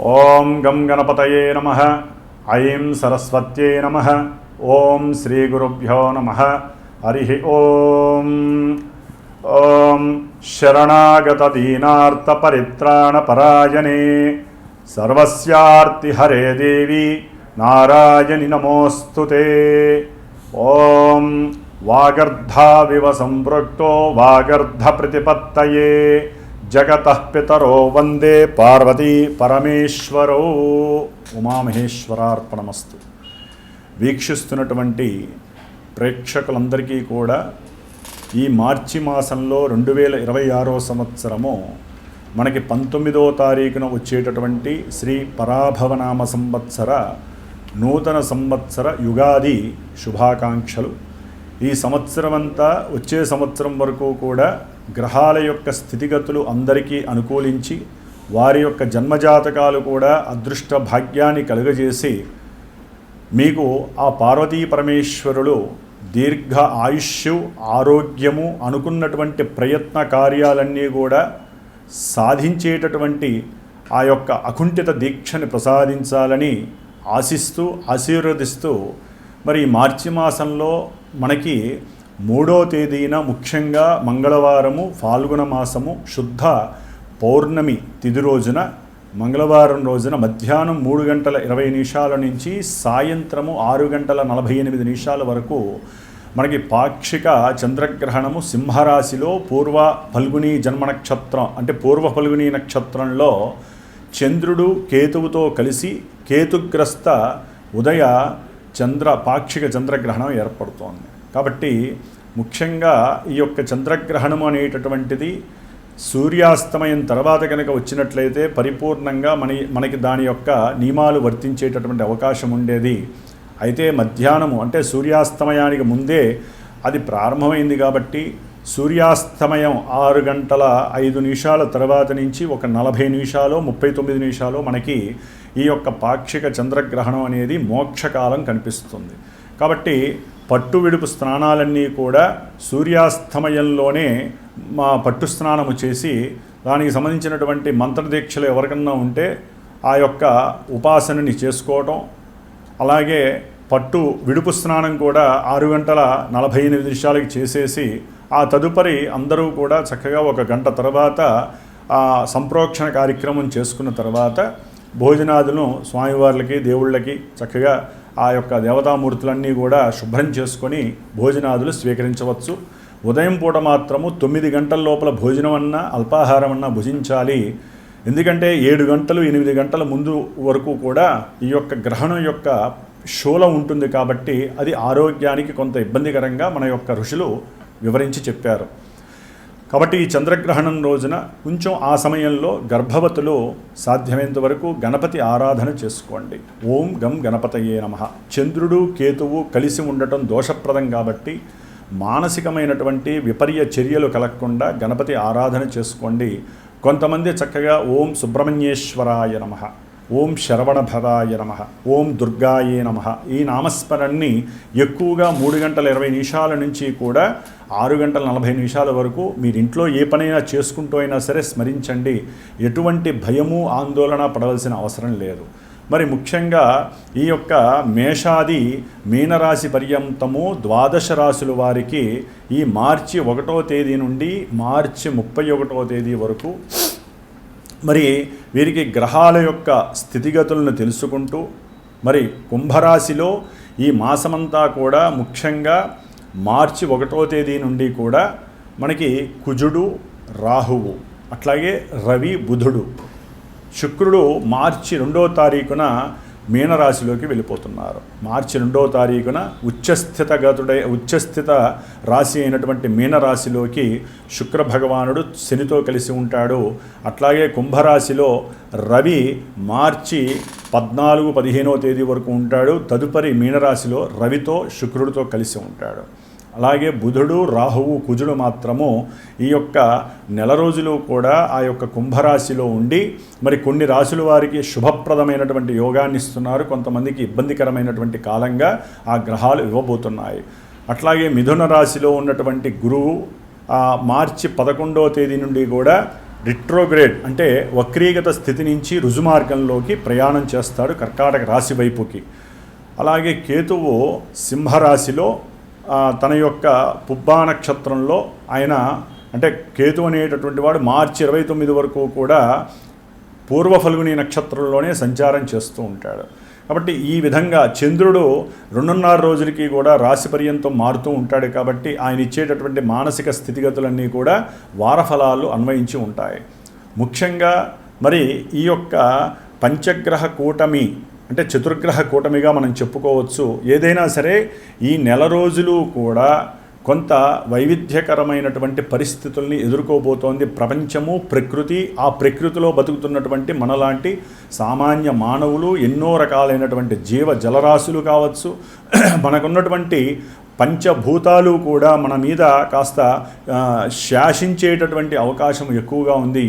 ఓం గం గణపతయే నమః. ఐం సరస్వత్యై నమః. ఓం శ్రీ గురుభ్యో నమః. హరి ఓం. ఓం శరణాగత దీనార్త పరిత్రాణ పరాయణే సర్వస్యార్తి హరే దేవి నారాయణి నమోస్తుతే. ఓం వాగర్ధావివ సంపృక్తో వాగర్ధ ప్రతిపత్తయే జగతః పితరో వందే పార్వతీ పరమేశ్వరో. ఉమామహేశ్వరార్పణమస్తు. వీక్షిస్తున్నటువంటి ప్రేక్షకులందరికీ కూడా ఈ మార్చి మాసంలో 2026 సంవత్సరము మనకి 19వ తారీఖున వచ్చేటటువంటి శ్రీ పరాభవనామ సంవత్సర నూతన సంవత్సర యుగాది శుభాకాంక్షలు. ఈ సంవత్సరం అంతా వచ్చే సంవత్సరం వరకు కూడా గ్రహాల యొక్క స్థితిగతులు అందరికీ అనుకూలించి వారి యొక్క జన్మజాతకాలు కూడా అదృష్ట భాగ్యాన్ని కలుగజేసి మీకు ఆ పార్వతీ పరమేశ్వరులు దీర్ఘ ఆయుష్యు ఆరోగ్యము అనుకున్నటువంటి ప్రయత్న కార్యాలన్నీ కూడా సాధించేటటువంటి ఆ యొక్క అకుంఠిత దీక్షని ప్రసాదించాలని ఆశిస్తూ ఆశీర్వదిస్తూ మరి మార్చి మాసంలో మనకి 3వ తేదీన ముఖ్యంగా మంగళవారము ఫాల్గుణ మాసము శుద్ధ పౌర్ణమి తిథి రోజున మంగళవారం రోజున మధ్యాహ్నం 3:20 నుంచి సాయంత్రము 6:48 వరకు మనకి పాక్షిక చంద్రగ్రహణము సింహరాశిలో పూర్వ ఫల్గుని జన్మ నక్షత్రం అంటే పూర్వ ఫల్గుని నక్షత్రంలో చంద్రుడు కేతువుతో కలిసి కేతుగ్రస్త ఉదయ పాక్షిక చంద్రగ్రహణం ఏర్పడుతోంది. కాబట్టి ముఖ్యంగా ఈ యొక్క చంద్రగ్రహణం అనేటటువంటిది సూర్యాస్తమయం తర్వాత కనుక వచ్చినట్లయితే పరిపూర్ణంగా మనకి దాని యొక్క నియమాలు వర్తించేటటువంటి అవకాశం ఉండేది. అయితే మధ్యాహ్నము అంటే సూర్యాస్తమయానికి ముందే అది ప్రారంభమైంది కాబట్టి సూర్యాస్తమయం 6:05 తర్వాత నుంచి ఒక 40 నిమిషాలు 39 నిమిషాలు మనకి ఈ యొక్క పాక్షిక చంద్రగ్రహణం అనేది మోక్షకాలం కనిపిస్తుంది. కాబట్టి పట్టు విడుపు స్నానాలన్నీ కూడా సూర్యాస్తమయంలోనే పట్టు స్నానము చేసి దానికి సంబంధించినటువంటి మంత్రదీక్షలు ఎవరికన్నా ఉంటే ఆ యొక్క ఉపాసనని చేసుకోవటం, అలాగే పట్టు విడుపు స్నానం కూడా 6:48 చేసేసి ఆ తదుపరి అందరూ కూడా చక్కగా 1 గంట తర్వాత ఆ సంప్రోక్షణ కార్యక్రమం చేసుకున్న తర్వాత భోజనాదులను స్వామివార్లకి దేవుళ్ళకి చక్కగా ఆ యొక్క దేవతామూర్తులన్నీ కూడా శుభ్రం చేసుకొని భోజనాదులు స్వీకరించవచ్చు. ఉదయం పూట మాత్రము 9 గంటల లోపల భోజనం అన్నా అల్పాహారం అన్నా భుజించాలి. ఎందుకంటే 7 గంటలు 8 గంటల ముందు వరకు కూడా ఈ యొక్క గ్రహణం యొక్క శూలం ఉంటుంది కాబట్టి అది ఆరోగ్యానికి కొంత ఇబ్బందికరంగా మన యొక్క ఋషులు వివరించి చెప్పారు. కాబట్టి ఈ చంద్రగ్రహణం రోజున కొంచెం ఆ సమయంలో గర్భవతులు సాధ్యమైనంత వరకు గణపతి ఆరాధన చేసుకోండి. ఓం గం గణపతయే నమః. చంద్రుడు కేతువు కలిసి ఉండటం దోషప్రదం కాబట్టి మానసికమైనటువంటి విపర్య చర్యలు కలగకుండా గణపతి ఆరాధన చేసుకోండి. కొంతమంది చక్కగా ఓం సుబ్రహ్మణ్యేశ్వరాయ నమః, ఓం శరవణభదాయ నమః, ఓం దుర్గాయే నమః ఈ నామస్మరణని ఎక్కువగా 3:20 నుంచి కూడా 6:40 వరకు మీరు ఇంట్లో ఏ పనైనా చేసుకుంటూ అయినా సరే స్మరించండి. ఎటువంటి భయము ఆందోళన పడవలసిన అవసరం లేదు. మరి ముఖ్యంగా ఈ యొక్క మేషాది మీనరాశి పర్యంతము 12 రాశుల వారికి ఈ మార్చి 1వ తేదీ నుండి మార్చి 31వ తేదీ వరకు మరి వీరికి గ్రహాల యొక్క స్థితిగతులను తెలుసుకుంటూ మరి కుంభరాశిలో ఈ మాసమంతా కూడా ముఖ్యంగా మార్చి 1వ తేదీ నుండి కూడా మనకి కుజుడు రాహువు అట్లాగే రవి బుధుడు శుక్రుడు మార్చి 2వ తారీఖున మీనరాశిలోకి వెళ్ళిపోతున్నారు. మార్చి 2వ తారీఖున ఉచ్చస్థిత రాశి అయినటువంటి మీనరాశిలోకి శుక్ర భగవానుడు శనితో కలిసి ఉంటాడు. అట్లాగే కుంభరాశిలో రవి మార్చి 14, 15వ తేదీ వరకు ఉంటాడు. తదుపరి మీనరాశిలో రవితో శుక్రుడితో కలిసి ఉంటాడు. అలాగే బుధుడు రాహువు కుజుడు మాత్రము ఈ యొక్క నెల రోజులు కూడా ఆ యొక్క కుంభరాశిలో ఉండి మరి కొన్ని రాశుల వారికి శుభప్రదమైనటువంటి యోగాన్ని ఇస్తున్నారు, కొంతమందికి ఇబ్బందికరమైనటువంటి కాలంగా ఆ గ్రహాలు ఇవ్వబోతున్నాయి. అట్లాగే మిథున రాశిలో ఉన్నటువంటి గురువు మార్చి 11వ తేదీ నుండి కూడా రిట్రోగ్రేడ్ అంటే వక్రీగత స్థితి నుంచి రుజుమార్గంలోకి ప్రయాణం చేస్తాడు కర్కాటక రాశి వైపుకి. అలాగే కేతువు సింహరాశిలో తన యొక్క పుబ్బా నక్షత్రంలో ఆయన అంటే కేతు అనేటటువంటి వాడు మార్చి 29 వరకు కూడా పూర్వ ఫల్గుని నక్షత్రంలోనే సంచారం చేస్తూ ఉంటాడు. కాబట్టి ఈ విధంగా చంద్రుడు 2.5 రోజులకి కూడా రాశి పర్యంతం మారుతూ ఉంటాడు. కాబట్టి ఆయన ఇచ్చేటటువంటి మానసిక స్థితిగతులన్నీ కూడా వారఫలాలు అన్వయించి ఉంటాయి. ముఖ్యంగా మరి ఈ యొక్క పంచగ్రహ కూటమి అంటే చతుర్గ్రహ కూటమిగా మనం చెప్పుకోవచ్చు. ఏదైనా సరే ఈ నెల రోజులు కూడా కొంత వైవిధ్యకరమైనటువంటి పరిస్థితుల్ని ఎదుర్కోబోతోంది ప్రపంచము, ప్రకృతి. ఆ ప్రకృతిలో బతుకుతున్నటువంటి మనలాంటి సామాన్య మానవులు, ఎన్నో రకాలైనటువంటి జీవ జలరాశులు కావచ్చు, మనకున్నటువంటి పంచభూతాలు కూడా మన మీద కాస్త శాసించేటటువంటి అవకాశం ఎక్కువగా ఉంది.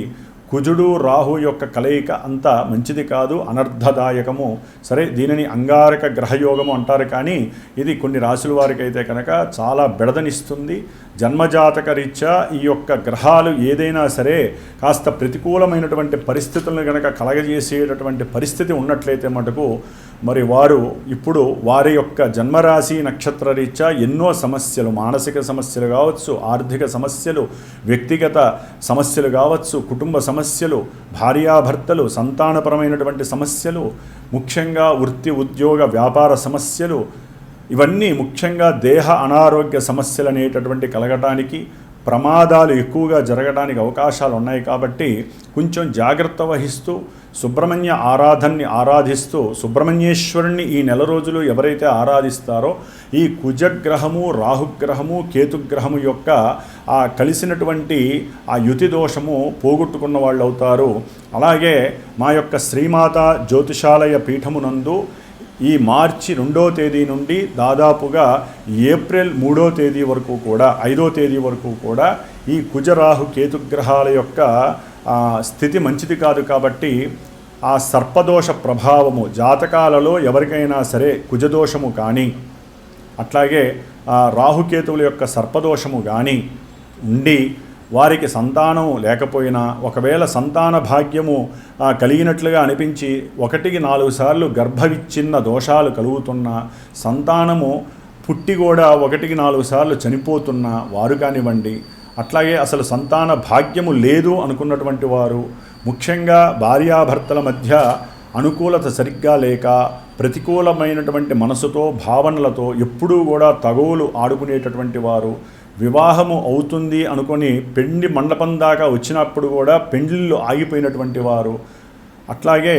కుజుడు రాహు యొక్క కలయిక అంత మంచిది కాదు, అనర్థదాయకము. సరే, దీనిని అంగారక గ్రహయోగము అంటారు, కానీ ఇది కొన్ని రాశుల వారికి అయితే కనుక చాలా బెడదనిస్తుంది. జన్మజాతక రీత్యా ఈ యొక్క గ్రహాలు ఏదైనా సరే కాస్త ప్రతికూలమైనటువంటి పరిస్థితులను కనుక కలగజేసేటటువంటి పరిస్థితి ఉన్నట్లయితే మటుకు మరి వారు ఇప్పుడు వారి యొక్క జన్మరాశి నక్షత్ర రీత్యా ఎన్నో సమస్యలు, మానసిక సమస్యలు కావచ్చు, ఆర్థిక సమస్యలు, వ్యక్తిగత సమస్యలు కావచ్చు, కుటుంబ సమస్యలు, భార్యాభర్తలు, సంతానపరమైనటువంటి సమస్యలు, ముఖ్యంగా వృత్తి ఉద్యోగ వ్యాపార సమస్యలు, ఇవన్నీ ముఖ్యంగా దేహ అనారోగ్య సమస్యలు అనేటటువంటి కలగటానికి, ప్రమాదాలు ఎక్కువగా జరగడానికి అవకాశాలు ఉన్నాయి. కాబట్టి కొంచెం జాగ్రత్త వహిస్తూ సుబ్రహ్మణ్య ఆరాధనని ఆరాధిస్తూ సుబ్రహ్మణ్యేశ్వరుణ్ణి ఈ నెల రోజులు ఎవరైతే ఆరాధిస్తారో ఈ కుజగ్రహము, రాహుగ్రహము, కేతుగ్రహము యొక్క ఆ కలిసినటువంటి ఆ యుతి దోషము పోగొట్టుకున్న వాళ్ళు అవుతారు. అలాగే మా యొక్క శ్రీమాత జ్యోతిషాలయ పీఠమునందు ఈ మార్చి 2వ తేదీ నుండి దాదాపుగా ఏప్రిల్ 3వ తేదీ వరకు కూడా 5వ తేదీ వరకు కూడా ఈ కుజరాహు కేతుగ్రహాల యొక్క స్థితి మంచిది కాదు. కాబట్టి ఆ సర్పదోష ప్రభావము జాతకాలలో ఎవరికైనా సరే కుజదోషము కానీ అట్లాగే రాహుకేతువుల యొక్క సర్పదోషము కానీ ఉండి వారికి సంతానం లేకపోయినా, ఒకవేళ సంతాన భాగ్యము కలిగినట్లుగా అనిపించి 1-4 సార్లు గర్భవిచ్ఛిన్న దోషాలు కలుగుతున్నా, సంతానము పుట్టి కూడా 1-4 సార్లు చనిపోతున్న వారు కానివ్వండి, అట్లాగే అసలు సంతాన భాగ్యము లేదు అనుకున్నటువంటి వారు, ముఖ్యంగా భార్యాభర్తల మధ్య అనుకూలత సరిగ్గా లేక ప్రతికూలమైనటువంటి మనసుతో భావనలతో ఎప్పుడూ కూడా తగవులు ఆడుకునేటటువంటి వారు, వివాహము అవుతుంది అనుకొని పెండి మండపం దాకా వచ్చినప్పుడు కూడా పెండ్లిళ్ళు ఆగిపోయినటువంటి వారు, అట్లాగే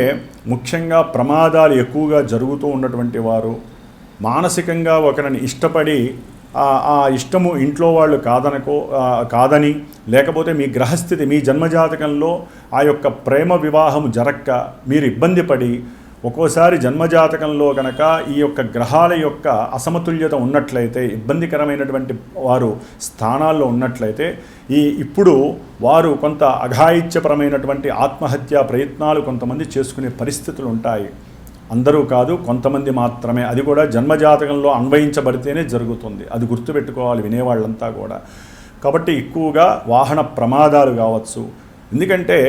ముఖ్యంగా ప్రమాదాలు ఎక్కువగా జరుగుతూ ఉన్నటువంటి వారు, మానసికంగా ఒకరిని ఇష్టపడి ఆ ఇష్టము ఇంట్లో వాళ్ళు కాదని లేకపోతే మీ గ్రహస్థితి మీ జన్మజాతకంలో ఆ యొక్క ప్రేమ వివాహము జరక్క మీరు ఇబ్బంది పడి ఒక్కోసారి జన్మజాతకంలో కనుక ఈ యొక్క గ్రహాల యొక్క అసమతుల్యత ఉన్నట్లయితే, ఇబ్బందికరమైనటువంటి వారు స్థానాల్లో ఉన్నట్లయితే ఇప్పుడు వారు కొంత అఘాయిత్యపరమైనటువంటి ఆత్మహత్యా ప్రయత్నాలు కొంతమంది చేసుకునే పరిస్థితులు ఉంటాయి. అందరూ కాదు, కొంతమంది మాత్రమే. అది కూడా జన్మజాతకంలో అన్వయించబడితేనే జరుగుతుంది. అది గుర్తుపెట్టుకోవాలి వినేవాళ్ళంతా కూడా. కాబట్టి ఎక్కువగా వాహన ప్రమాదాలు కావచ్చు. ఎందుకంటే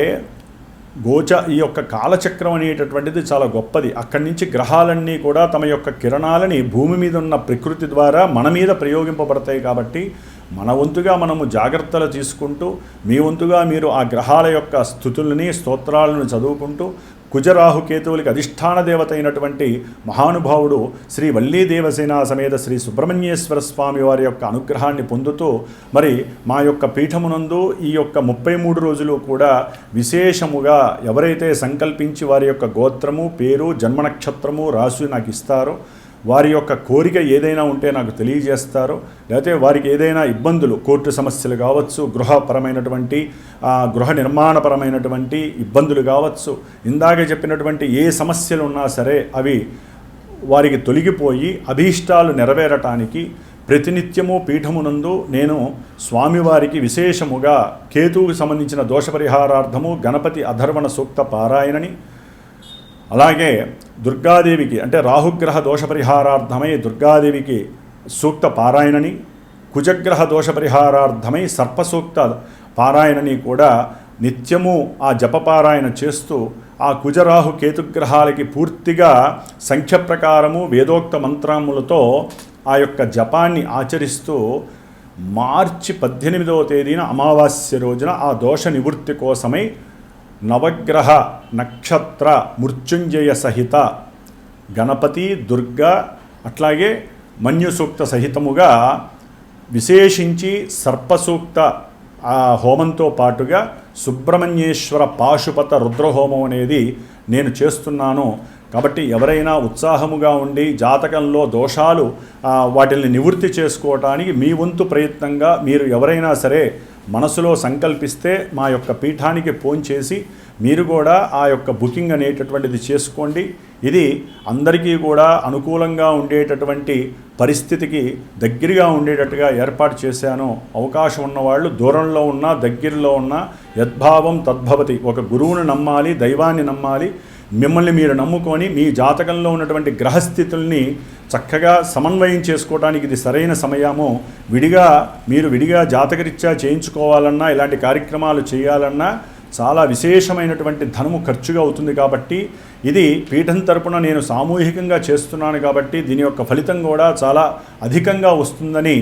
ఈ యొక్క కాలచక్రం అనేటటువంటిది చాలా గొప్పది. అక్కడి నుంచి గ్రహాలన్నీ కూడా తమ యొక్క కిరణాలని భూమి మీద ఉన్న ప్రకృతి ద్వారా మన మీద ప్రయోగింపబడతాయి. కాబట్టి మన వంతుగా మనము జాగ్రత్తలు తీసుకుంటూ, మీ వంతుగా మీరు ఆ గ్రహాల యొక్క స్థుతుల్ని స్తోత్రాలను చదువుకుంటూ కుజరాహుకేతువులకి అధిష్టాన దేవత అయినటువంటి మహానుభావుడు శ్రీ వల్లీ దేవసేన సమేత శ్రీ సుబ్రహ్మణ్యేశ్వర స్వామి వారి యొక్క అనుగ్రహాన్ని పొందుతూ మరి మా యొక్క పీఠమునందు ఈ యొక్క 33 రోజులు కూడా విశేషముగా ఎవరైతే సంకల్పించి వారి యొక్క గోత్రము, పేరు, జన్మనక్షత్రము రాసి నాకు ఇస్తారో, వారి యొక్క కోరిక ఏదైనా ఉంటే నాకు తెలియజేస్తారు. లేకపోతే వారికి ఏదైనా ఇబ్బందులు, కోర్టు సమస్యలు కావచ్చు, గృహపరమైనటువంటి గృహ నిర్మాణపరమైనటువంటి ఇబ్బందులు కావచ్చు, ఇందాక చెప్పినటువంటి ఏ సమస్యలు ఉన్నా సరే అవి వారికి తొలగిపోయి అభీష్టాలు నెరవేరటానికి ప్రతినిత్యము పీఠమునందు నేను స్వామివారికి విశేషముగా కేతువుకు సంబంధించిన దోషపరిహారార్థము గణపతి అధర్వణ సూక్త పారాయణని, అలాగే దుర్గాదేవికి అంటే రాహుగ్రహ దోషపరిహారార్థమై దుర్గాదేవికి సూక్త పారాయణని, కుజగ్రహ దోషపరిహారార్థమై సర్పసూక్త పారాయణని కూడా నిత్యము ఆ జపపారాయణ చేస్తూ ఆ కుజరాహు కేతుగ్రహాలకి పూర్తిగా సంఖ్య ప్రకారము వేదోక్త మంత్రములతో ఆ యొక్క జపాన్ని ఆచరిస్తూ మార్చి 18వ తేదీన అమావాస్య రోజున ఆ దోష నివృత్తి కోసమై నవగ్రహ నక్షత్ర మృత్యుంజయ సహిత గణపతి దుర్గా అట్లాగే మన్యు సూక్త సహితముగా విశేషించి సర్పసూక్త ఆ హోమంతో పాటుగా సుబ్రహ్మణ్యేశ్వర పాశుపత రుద్రహోమం అనేది నేను చేస్తున్నాను. కాబట్టి ఎవరైనా ఉత్సాహముగా ఉండి జాతకంలో దోషాలు వాటిని నివృత్తి చేసుకోవటానికి మీ వంతు ప్రయత్నంగా మీరు ఎవరైనా సరే మనసులో సంకల్పిస్తే మా యొక్క పీఠానికి ఫోన్ చేసి మీరు కూడా ఆ యొక్క బుకింగ్ అనేటటువంటిది చేసుకోండి. ఇది అందరికీ కూడా అనుకూలంగా ఉండేటటువంటి పరిస్థితికి దగ్గరగా ఉండేటట్టుగా ఏర్పాటు చేశాను. అవకాశం ఉన్నవాళ్ళు దూరంలో ఉన్నా దగ్గరలో ఉన్నా యద్భావం తద్భవతి. ఒక గురువుని నమ్మాలి, దైవాన్ని నమ్మాలి. మిమ్మల్ని మీరు నమ్ముకొని మీ జాతకంలో ఉన్నటువంటి గ్రహస్థితుల్ని చక్కగా సమన్వయం చేసుకోవడానికి ఇది సరైన సమయము. మీరు విడిగా జాతకరీత్యా చేయించుకోవాలన్నా ఇలాంటి కార్యక్రమాలు చేయాలన్నా చాలా విశేషమైనటువంటి ధనము ఖర్చుగా అవుతుంది. కాబట్టి ఇది పీఠం తరపున నేను సామూహికంగా చేస్తున్నాను కాబట్టి దీని యొక్క ఫలితం కూడా చాలా అధికంగా వస్తుందని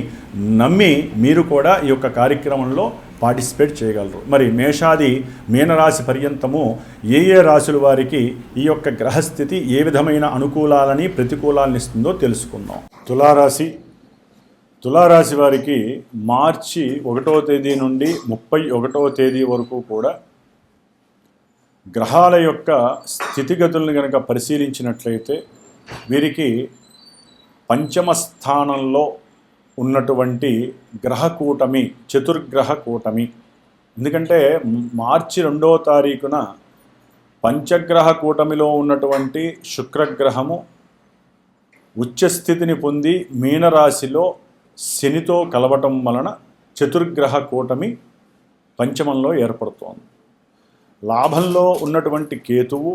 నమ్మి మీరు కూడా ఈ యొక్క కార్యక్రమంలో పార్టిసిపేట్ చేయగలరు. మరి మేషాది మీనరాశి పర్యంతము ఏ రాశుల వారికి ఈ యొక్క గ్రహస్థితి ఏ విధమైన అనుకూలాలని ప్రతికూలాలను ఇస్తుందో తెలుసుకుందాం. తులారాశి వారికి మార్చి 1వ తేదీ నుండి 31వ తేదీ వరకు కూడా గ్రహాల యొక్క స్థితిగతులను కనుక పరిశీలించినట్లయితే వీరికి పంచమ స్థానంలో ఉన్నటువంటి గ్రహ కూటమి చతుర్గ్రహ కూటమి. ఎందుకంటే మార్చి 2వ తారీఖున పంచగ్రహ కూటమిలో ఉన్నటువంటి శుక్రగ్రహము ఉచ్చస్థితిని పొంది మీనరాశిలో శనితో కలవటం వలన చతుర్గ్రహ కూటమి పంచమంలో ఏర్పడుతోంది. లాభంలో ఉన్నటువంటి కేతువు,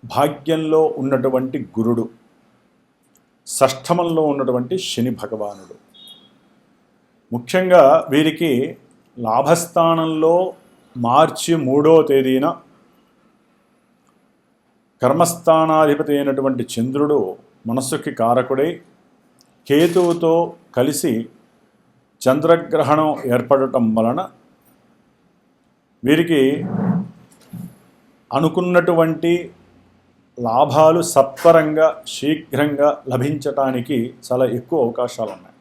భాగ్యంలో ఉన్నటువంటి గురుడు, షష్ఠమంలో ఉన్నటువంటి శని భగవానుడు. ముఖ్యంగా వీరికి లాభస్థానంలో మార్చి 3వ తేదీన కర్మస్థానాధిపతి అయినటువంటి చంద్రుడు మనస్సుకి కారకుడై కేతువుతో కలిసి చంద్రగ్రహణం ఏర్పడటం వలన వీరికి అనుకున్నటువంటి లాభాలు సత్వరంగా శీఘ్రంగా లభించటానికి చాలా ఎక్కువ అవకాశాలు ఉన్నాయి.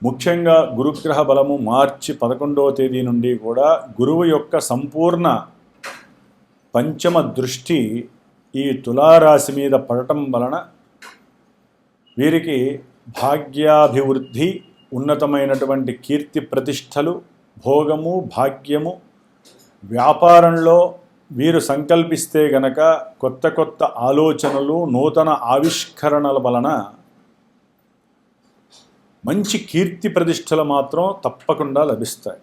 ముఖ్యంగా గురుగ్రహ బలము మార్చి 11వ తేదీ నుండి కూడా గురువు యొక్క సంపూర్ణ పంచమ దృష్టి ఈ తులారాశి మీద పడటం వలన వీరికి భాగ్యాభివృద్ధి, ఉన్నతమైనటువంటి కీర్తి ప్రతిష్టలు, భోగము, భాగ్యము, వ్యాపారంలో వీరు సంకల్పిస్తే గనక కొత్త కొత్త ఆలోచనలు, నూతన ఆవిష్కరణల వలన మంచి కీర్తి ప్రతిష్టలు మాత్రం తప్పకుండా లభిస్తాయి.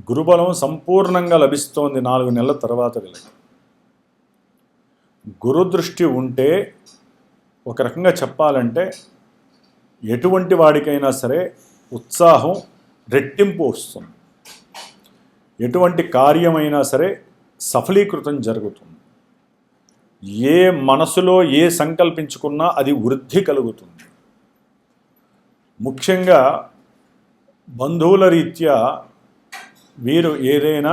గురుబలం సంపూర్ణంగా లభిస్తోంది 4 నెలల తర్వాత వీళ్ళకి. గురుదృష్టి ఉంటే ఒక రకంగా చెప్పాలంటే ఎటువంటి వాడికైనా సరే ఉత్సాహం రెట్టింపు వస్తుంది. ఎటువంటి కార్యమైనా సరే సఫలీకృతం జరుగుతుంది. ఏ మనసులో ఏ సంకల్పించుకున్నా అది వృద్ధి కలుగుతుంది. ముఖ్యంగా బంధువుల రీత్యా వీరు ఏదైనా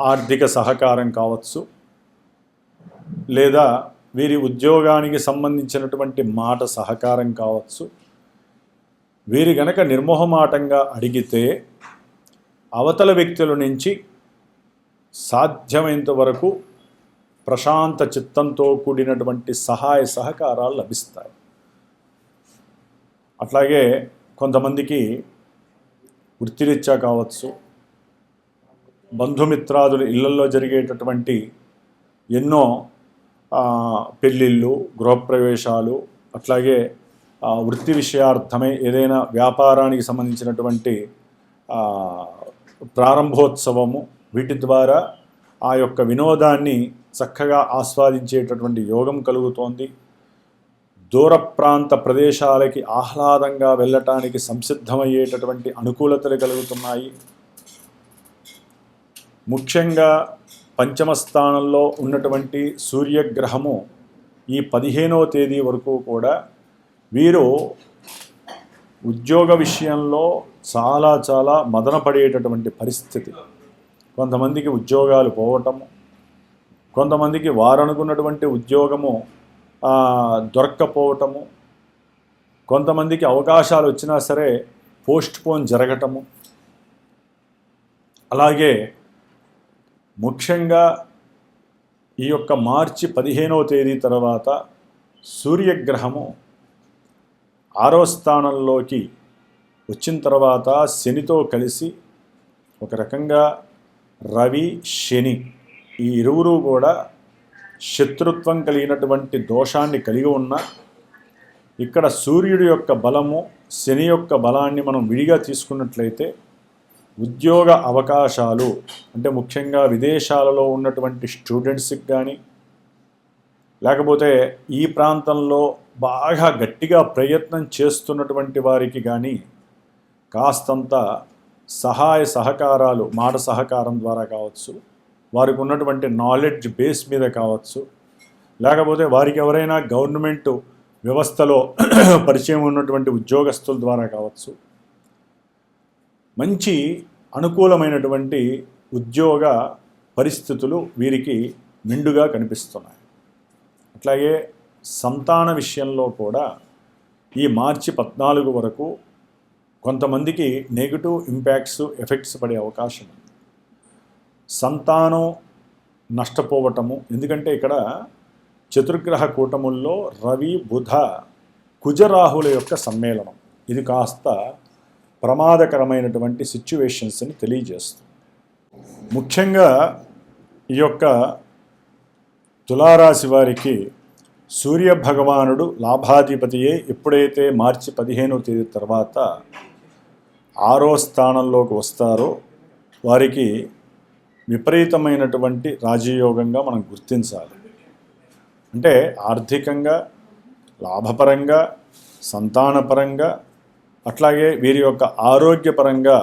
ఆర్థిక సహకారం కావచ్చు, లేదా వీరి ఉద్యోగానికి సంబంధించినటువంటి మాట సహకారం కావచ్చు, వీరి గనక నిర్మోహమాటంగా అడిగితే అవతల వ్యక్తుల నుంచి సాధ్యమైనంత వరకు ప్రశాంత చిత్తంతో కూడినటువంటి సహాయ సహకారాలు లభిస్తాయి. అట్లాగే కొంతమందికి వృత్తిరీత్యా కావచ్చు, బంధుమిత్రాదులు ఇళ్లల్లో జరిగేటటువంటి ఎన్నో పెళ్ళిళ్ళు, గృహప్రవేశాలు, అట్లాగే వృత్తి విషయార్థమై ఏదైనా వ్యాపారానికి సంబంధించినటువంటి ప్రారంభోత్సవము, వీటి ద్వారా ఆ యొక్క వినోదాన్ని చక్కగా ఆస్వాదించేటటువంటి యోగం కలుగుతోంది. దూర ప్రాంత ప్రదేశాలకి ఆహ్లాదంగా వెళ్ళటానికి సంసిద్ధమయ్యేటటువంటి అనుకూలతలు కలుగుతున్నాయి. ముఖ్యంగా పంచమ స్థానంలో ఉన్నటువంటి సూర్యగ్రహము ఈ 15వ తేదీ వరకు కూడా వీరు ఉద్యోగ విషయంలో చాలా మదన పడేటటువంటి పరిస్థితి. కొంతమందికి ఉద్యోగాలు పోవటము, కొంతమందికి వారు అనుకున్నటువంటి ఉద్యోగము దొరక్కపోవటము, కొంతమందికి అవకాశాలు వచ్చినా సరే పోస్ట్పోన్ జరగటము. అలాగే ముఖ్యంగా ఈ యొక్క మార్చి 15వ తేదీ తర్వాత సూర్యగ్రహము 6వ స్థానంలోకి వచ్చిన తర్వాత శనితో కలిసి ఒక రకంగా రవి శని ఈ ఇరువురు కూడా శత్రుత్వం కలిగినటువంటి దోషాన్ని కలిగి ఉన్న ఇక్కడ సూర్యుడి యొక్క బలము శని యొక్క బలాన్ని మనం విడిగా తీసుకున్నట్లయితే ఉద్యోగ అవకాశాలు అంటే ముఖ్యంగా విదేశాలలో ఉన్నటువంటి స్టూడెంట్స్కి కానీ లేకపోతే ఈ ప్రాంతంలో బాగా గట్టిగా ప్రయత్నం చేస్తున్నటువంటి వారికి కానీ కాస్తంత సహాయ సహకారాలు మాట సహకారం ద్వారా కావచ్చు, వారికి ఉన్నటువంటి నాలెడ్జ్ బేస్ మీద కావచ్చు, లేకపోతే వారికి ఎవరైనా గవర్నమెంట్ వ్యవస్థలో పరిచయం ఉన్నటువంటి ఉద్యోగస్తుల ద్వారా కావచ్చు, మంచి అనుకూలమైనటువంటి ఉద్యోగ పరిస్థితులు వీరికి మెండుగా కనిపిస్తున్నాయి. అట్లాగే సంతాన విషయంలో కూడా ఈ మార్చి 14 వరకు కొంతమందికి నెగిటివ్ ఇంపాక్ట్స్ ఎఫెక్ట్స్ పడే అవకాశం ఉంది. సంతానం నష్టపోవటము, ఎందుకంటే ఇక్కడ చతుర్గ్రహ కూటముల్లో రవి బుధ కుజరాహుల యొక్క సమ్మేళనం, ఇది కాస్త ప్రమాదకరమైనటువంటి సిచ్యువేషన్స్ని తెలియజేస్తుంది. ముఖ్యంగా ఈ యొక్క తులారాశి వారికి సూర్యభగవానుడు లాభాధిపతియే ఎప్పుడైతే మార్చి 15వ తేదీ తర్వాత 6వ స్థానంలోకి వస్తారో వారికి విపరీతమైనటువంటి రాజయోగంగా మనం గుర్తించాలి. అంటే ఆర్థికంగా, లాభపరంగా, సంతానపరంగా, అట్లాగే వీరి యొక్క ఆరోగ్యపరంగా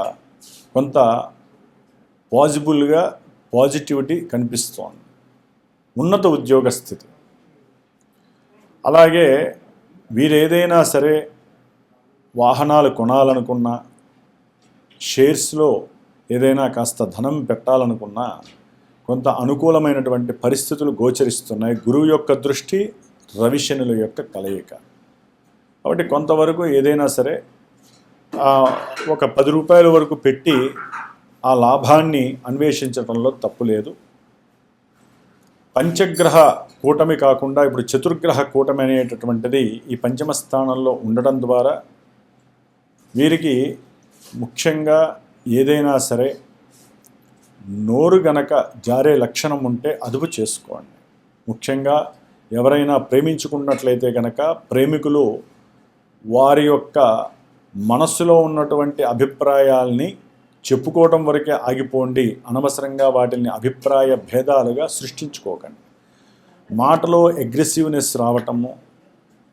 కొంత పాజిటివిటీ కనిపిస్తోంది. ఉన్నత ఉద్యోగ స్థితి. అలాగే వీరేదైనా సరే వాహనాలు కొనాలనుకున్నా, షేర్స్లో ఏదైనా కాస్త ధనం పెట్టాలనుకున్నా కొంత అనుకూలమైనటువంటి పరిస్థితులు గోచరిస్తున్నాయి. గురువు యొక్క దృష్టి, రవిశనుల యొక్క కలయిక. కాబట్టి కొంతవరకు ఏదైనా సరే ఒక 10 రూపాయల వరకు పెట్టి ఆ లాభాన్ని అన్వేషించడంలో తప్పు లేదు. పంచగ్రహ కూటమి కాకుండా ఇప్పుడు చతుర్గ్రహ కూటమి అనేటటువంటిది ఈ పంచమ స్థానంలో ఉండడం ద్వారా వీరికి ముఖ్యంగా ఏదైనా సరే నోరు గనక జారే లక్షణం ఉంటే అదుపు చేసుకోండి. ముఖ్యంగా ఎవరైనా ప్రేమించుకున్నట్లయితే కనుక ప్రేమికులు వారి యొక్క మనస్సులో ఉన్నటువంటి అభిప్రాయాల్ని చెప్పుకోవటం వరకే ఆగిపోండి. అనవసరంగా వాటిని అభిప్రాయ భేదాలుగా సృష్టించుకోకండి. మాటలో అగ్రెసివ్నెస్ రావటము,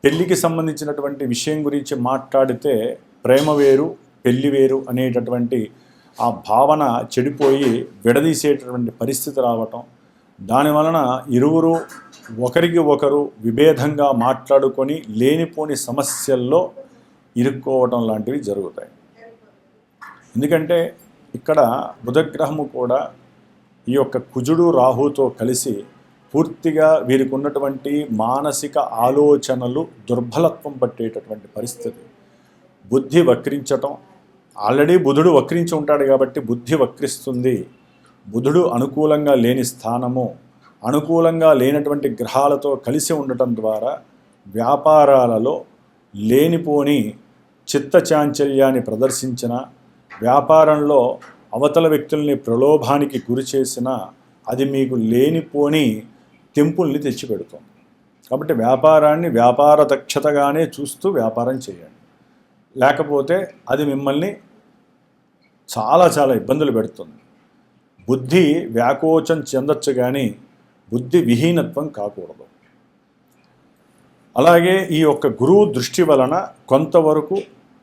పెళ్ళికి సంబంధించినటువంటి విషయం గురించి మాట్లాడితే ప్రేమ వేరు పెళ్ళి వేరు అనేటటువంటి ఆ భావన చెడిపోయి విడదీసేటటువంటి పరిస్థితి రావటం, దానివలన ఇరువురు ఒకరికి ఒకరు విభేదంగా మాట్లాడుకొని లేనిపోని సమస్యల్లో ఇరుక్కోవటం లాంటివి జరుగుతాయి. ఎందుకంటే ఇక్కడ బుధగ్రహము కూడా ఈ యొక్క కుజుడు రాహుతో కలిసి పూర్తిగా వీరికి ఉన్నటువంటి మానసిక ఆలోచనలు దుర్బలత్వం పట్టేటటువంటి పరిస్థితి. బుద్ధి వక్రించటం, ఆల్రెడీ బుధుడు వక్రించి ఉంటాడు కాబట్టి బుద్ధి వక్రిస్తుంది. బుధుడు అనుకూలంగా లేని స్థానము, అనుకూలంగా లేనటువంటి గ్రహాలతో కలిసి ఉండటం ద్వారా వ్యాపారాలలో లేనిపోని చిత్తచాంచల్యాన్ని ప్రదర్శించిన, వ్యాపారంలో అవతల వ్యక్తుల్ని ప్రలోభానికి గురి చేసిన అది మీకు లేనిపోని తెంపుల్ని తెచ్చిపెడుతుంది. కాబట్టి వ్యాపారాన్ని వ్యాపార దక్షతగానే చూస్తూ వ్యాపారం చేయండి, లేకపోతే అది మిమ్మల్ని చాలా ఇబ్బందులు పెడుతుంది. బుద్ధి వ్యాకోచం చెందొచ్చు కానీ బుద్ధి విహీనత్వం కాకూడదు. అలాగే ఈ యొక్క గురువు దృష్టి వలన కొంతవరకు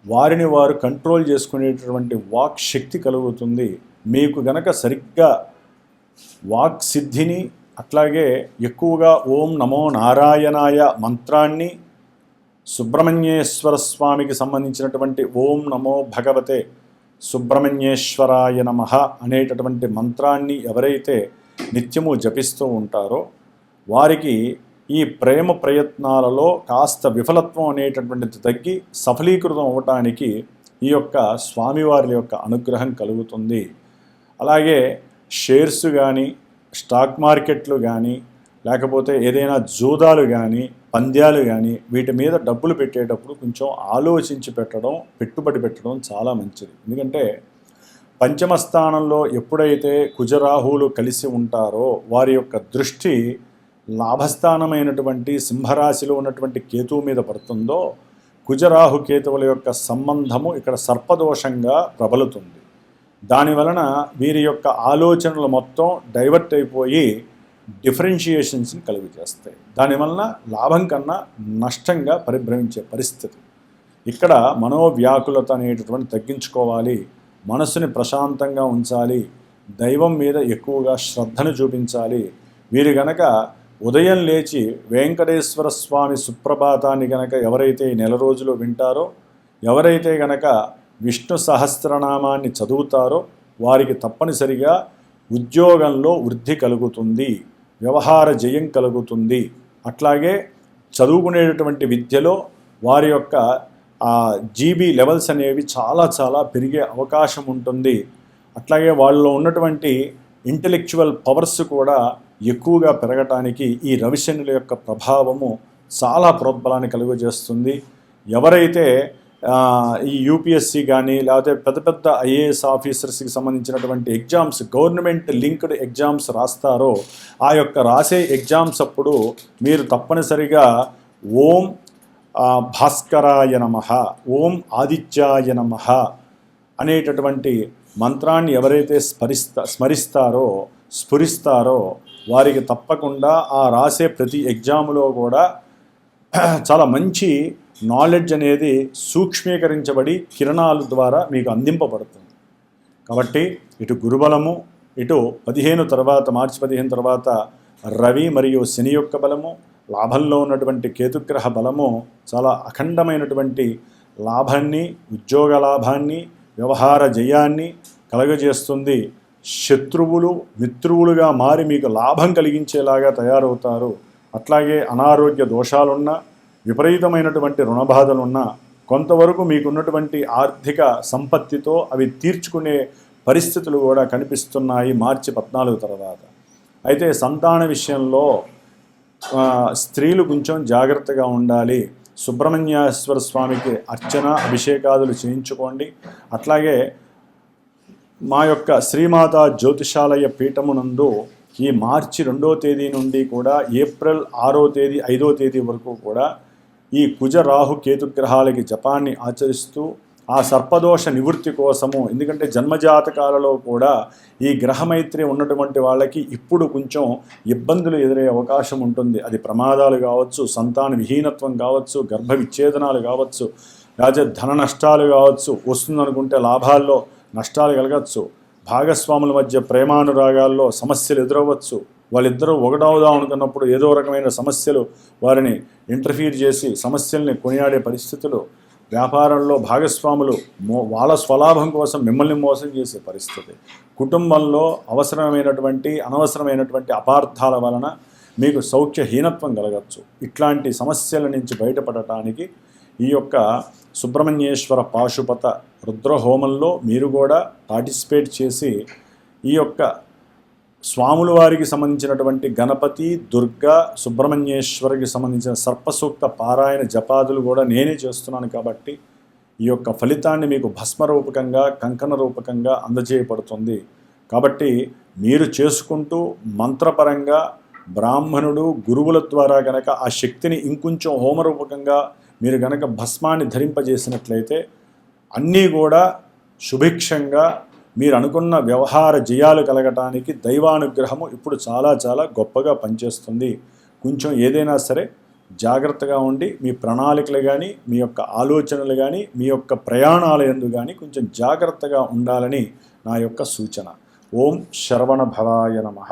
వారిని వారు కంట్రోల్ చేసుకునేటటువంటి వాక్ శక్తి కలుగుతుంది. మీకు గనక సరిగ్గా వాక్ సిద్ధిని అట్లాగే ఎక్కువగా ఓం నమో నారాయణాయ మంత్రాన్ని, సుబ్రహ్మణ్యేశ్వర స్వామికి సంబంధించినటువంటి ఓం నమో భగవతే సుబ్రహ్మణ్యేశ్వరాయ నమః అనేటటువంటి మంత్రాన్ని ఎవరైతే నిత్యము జపిస్తూ ఉంటారో వారికి ఈ ప్రేమ ప్రయత్నాలలో కాస్త విఫలత్వం అనేటటువంటిది తగ్గి సఫలీకృతం అవ్వటానికి ఈ యొక్క స్వామివారి యొక్క అనుగ్రహం కలుగుతుంది. అలాగే షేర్స్ కానీ, స్టాక్ మార్కెట్లు కానీ, లేకపోతే ఏదైనా జూదాలు కానీ, పంద్యాలు కానీ, వీటి మీద డబ్బులు పెట్టేటప్పుడు కొంచెం ఆలోచించి పెట్టడం, పెట్టుబడి పెట్టడం చాలా మంచిది. ఎందుకంటే పంచమ స్థానంలో ఎప్పుడైతే కుజరాహువులు కలిసి ఉంటారో వారి యొక్క దృష్టి లాభస్థానమైనటువంటి సింహరాశిలో ఉన్నటువంటి కేతువు మీద పడుతుందో కుజరాహు కేతువుల యొక్క సంబంధము ఇక్కడ సర్పదోషంగా ప్రబలుతుంది. దానివలన వీరి యొక్క ఆలోచనలు మొత్తం డైవర్ట్ అయిపోయి డిఫరెన్షియేషన్స్ని కలుగు చేస్తాయి. దానివలన లాభం కన్నా నష్టంగా పరిభ్రమించే పరిస్థితి. ఇక్కడ మనోవ్యాకులత అనేటటువంటి తగ్గించుకోవాలి, మనసుని ప్రశాంతంగా ఉంచాలి, దైవం మీద ఎక్కువగా శ్రద్ధను చూపించాలి. వీరు గనక ఉదయం లేచి వెంకటేశ్వర స్వామి సుప్రభాతాన్ని గనక ఎవరైతే నెల రోజులు వింటారో, ఎవరైతే గనక విష్ణు సహస్రనామాన్ని చదువుతారో వారికి తప్పనిసరిగా ఉద్యోగంలో వృద్ధి కలుగుతుంది, వ్యవహార జయం కలుగుతుంది. అట్లాగే చదువుకునేటటువంటి విద్యలో వారి యొక్క జీబీ లెవెల్స్ అనేవి చాలా చాలా పెరిగే అవకాశం ఉంటుంది. అట్లాగే వాళ్ళలో ఉన్నటువంటి ఇంటెలెక్చువల్ పవర్స్ కూడా ఎక్కువగా పెరగటానికి ఈ రవిశనుల యొక్క ప్రభావము చాలా ప్రోద్బలాన్ని కలుగజేస్తుంది. ఎవరైతే ఈ యూపీఎస్సీ కానీ లేకపోతే పెద్ద పెద్ద ఐఏఎస్ ఆఫీసర్స్కి సంబంధించినటువంటి ఎగ్జామ్స్, గవర్నమెంట్ లింక్డ్ ఎగ్జామ్స్ రాస్తారో ఆ యొక్క రాసే ఎగ్జామ్స్ అప్పుడు మీరు తప్పనిసరిగా ఓం భాస్కరాయ నమః, ఓం ఆదిత్యాయ నమః అనేటటువంటి మంత్రాన్ని ఎవరైతే స్ఫురిస్తారో వారికి తప్పకుండా ఆ రాసే ప్రతి ఎగ్జాములో కూడా చాలా మంచి నాలెడ్జ్ అనేది సూక్ష్మీకరించబడి కిరణాల ద్వారా మీకు అందింపబడుతుంది. కాబట్టి ఇటు గురుబలము, ఇటు మార్చి 15 తర్వాత రవి మరియు శని యొక్క బలము, లాభంలో ఉన్నటువంటి కేతుగ్రహ బలము చాలా అఖండమైనటువంటి లాభాన్ని, ఉద్యోగ లాభాన్ని, వ్యవహార జయాన్ని కలగజేస్తుంది. శత్రువులు మిత్రువులుగా మారి మీకు లాభం కలిగించేలాగా తయారవుతారు. అట్లాగే అనారోగ్య దోషాలున్నా, విపరీతమైనటువంటి రుణబాధలున్నా కొంతవరకు మీకున్నటువంటి ఆర్థిక సంపత్తితో అవి తీర్చుకునే పరిస్థితులు కూడా కనిపిస్తున్నాయి మార్చి 14 తర్వాత. అయితే సంతాన విషయంలో స్త్రీలు కొంచెం జాగ్రత్తగా ఉండాలి. సుబ్రహ్మణ్యేశ్వర స్వామికి అర్చన, అభిషేకాదులు చేయించుకోండి. అట్లాగే మా యొక్క శ్రీమాత జ్యోతిషాలయ పీఠమునందు ఈ మార్చి 2వ తేదీ నుండి కూడా ఏప్రిల్ 6వ తేదీ 5వ తేదీ వరకు కూడా ఈ కుజ రాహు కేతుగ్రహాలకి జపాన్ని ఆచరిస్తూ ఆ సర్పదోష నివృత్తి కోసము, ఎందుకంటే జన్మజాతకాలలో కూడా ఈ గ్రహమైత్రి ఉన్నటువంటి వాళ్ళకి ఇప్పుడు కొంచెం ఇబ్బందులు ఎదురయ్యే అవకాశం ఉంటుంది. అది ప్రమాదాలు కావచ్చు, సంతాన విహీనత్వం కావచ్చు, గర్భ విచ్ఛేదనాలు కావచ్చు, లేదా ధన నష్టాలు కావచ్చు, వస్తుందనుకుంటే లాభాల్లో నష్టాలు కలగచ్చు, భాగస్వాముల మధ్య ప్రేమానురాగాల్లో సమస్యలు ఎదురవ్వచ్చు, వాళ్ళిద్దరూ ఒకటవుదాం అనుకున్నప్పుడు ఏదో రకమైన సమస్యలు వారిని ఇంటర్ఫీర్ చేసి సమస్యల్ని కొనియాడే పరిస్థితులు, వ్యాపారంలో భాగస్వాములు వాళ్ళ స్వలాభం కోసం మిమ్మల్ని మోసం చేసే పరిస్థితి, కుటుంబంలో అనవసరమైనటువంటి అపార్థాల వలన మీకు సౌఖ్యహీనత్వం కలగచ్చు. ఇట్లాంటి సమస్యల నుంచి బయటపడటానికి ఈ యొక్క సుబ్రహ్మణ్యేశ్వర పాశుపత రుద్రహోమంలో మీరు కూడా పార్టిసిపేట్ చేసి ఈ యొక్క స్వాముల వారికి సంబంధించినటువంటి గణపతి, దుర్గా, సుబ్రహ్మణ్యేశ్వరికి సంబంధించిన సర్పసూక్త పారాయణ జపాదులు కూడా నేనే చేస్తున్నాను. కాబట్టి ఈ యొక్క ఫలితాన్ని మీకు భస్మరూపకంగా, కంకణ రూపకంగా అందజేయబడుతుంది. కాబట్టి మీరు చేసుకుంటూ మంత్రపరంగా బ్రాహ్మణుడు గురువుల ద్వారా గనక ఆ శక్తిని ఇంకొంచెం హోమరూపకంగా మీరు గనక భస్మాన్ని ధరింపజేసినట్లయితే అన్నీ కూడా సుభిక్షంగా మీరు అనుకున్న వ్యవహార జయాలు కలగటానికి దైవానుగ్రహము ఇప్పుడు చాలా చాలా గొప్పగా పనిచేస్తుంది. కొంచెం ఏదైనా సరే జాగ్రత్తగా ఉండి మీ ప్రణాళికలు కానీ మీ యొక్క ఆలోచనలు కానీ మీ యొక్క ప్రయాణాల యందు కానీ కొంచెం జాగ్రత్తగా ఉండాలని నా యొక్క సూచన. ఓం శరవణ భవాయ నమః.